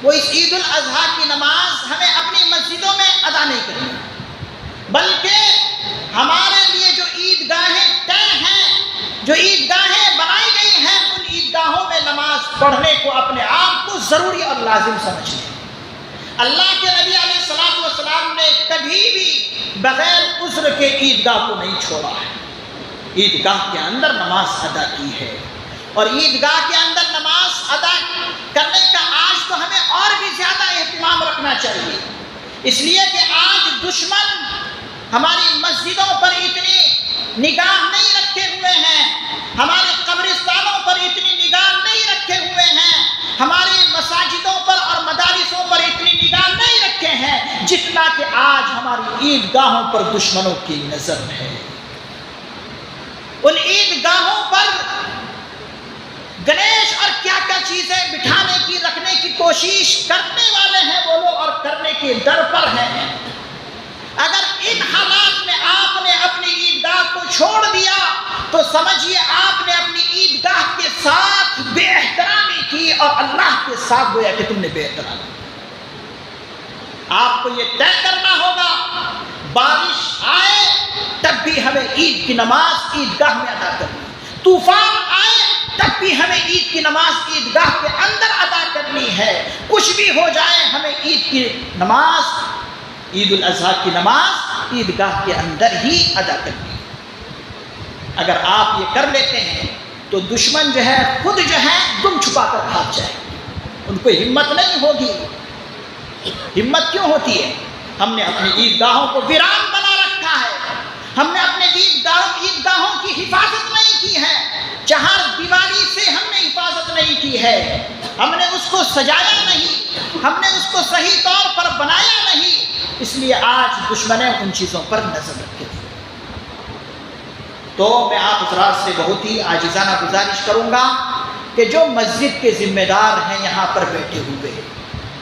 وہ اس عید الاضحیٰ کی نماز ہمیں اپنی مسجدوں میں ادا نہیں کرنی، بلکہ ہمارے لیے جو عیدگاہیں طے ہیں، جو عیدگاہیں بنائی گئی ہیں، ان عیدگاہوں میں نماز پڑھنے کو اپنے آپ کو ضروری اور لازم سمجھیں۔ اللہ کے نبی علیہ الصلوۃ والسلام نے کبھی بھی بغیر عذر کے عیدگاہ کو نہیں چھوڑا ہے، عیدگاہ کے اندر نماز ادا کی ہے، اور عیدگاہ کے اندر نماز ادا کرنے کا آج تو ہمیں اور بھی زیادہ اہتمام رکھنا چاہیے، اس لیے کہ آج دشمن ہماری مسجدوں پر اتنی نگاہ نہیں رکھے ہوئے ہیں، ہمارے قبرستانوں پر اتنی نگاہ نہیں رکھے ہوئے ہیں، ہماری مساجدوں پر اور مدارسوں پر اتنی نگاہ نہیں رکھے ہیں جتنا کہ آج ہماری عیدگاہوں پر دشمنوں کی نظر ہے۔ ان عیدگاہوں پر گنیش اور کیا کیا چیزیں بٹھانے کی رکھنے کی کوشش کرنے والے ہیں وہ لوگ، اور کرنے کے در پر ہیں۔ اگر ان حالات میں آپ نے اپنی عیدگاہ کو چھوڑ دیا تو سمجھیے آپ نے اپنی عیدگاہ کے ساتھ بے احترامی کی، اور اللہ کے ساتھ گویا کہ تم نے بے احترامی کی۔ آپ کو یہ طے کرنا ہوگا، بارش آئے تب بھی ہمیں عید کی نماز عیدگاہ میں ادا کرنی، طوفان آئے تب بھی ہمیں عید کی نماز عیدگاہ کے اندر ادا کرنی ہے، کچھ بھی ہو جائے ہمیں عید کی نماز، عید الاضحیٰ کی نماز عیدگاہ کے اندر ہی ادا کرنی ہے۔ اگر آپ یہ کر لیتے ہیں تو دشمن جو ہے خود جو ہے دم چھپا کر بھاگ جائے، ان کو ہمت نہیں ہوگی۔ ہمت کیوں ہوتی ہے؟ ہم نے اپنی عیدگاہوں کو ویران بنا رکھا ہے، ہم نے اپنے عیدگاہوں کی حفاظت نہیں کی ہے، چہار دیواری سے ہم نے حفاظت نہیں کی ہے، ہم نے اس کو سجایا نہیں، ہم نے اس کو صحیح طور پر بنایا نہیں، اس لیے آج دشمن ان چیزوں پر نظر رکھے تھے۔ تو میں آپ حضرات سے بہت ہی عاجزانہ گزارش کروں گا کہ جو مسجد کے ذمہ دار ہیں یہاں پر بیٹھے ہوئے،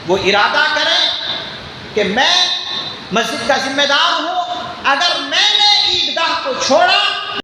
وہ ارادہ کریں کہ میں مسجد کا ذمہ دار ہوں، اگر میں نے عیدگاہ کو چھوڑا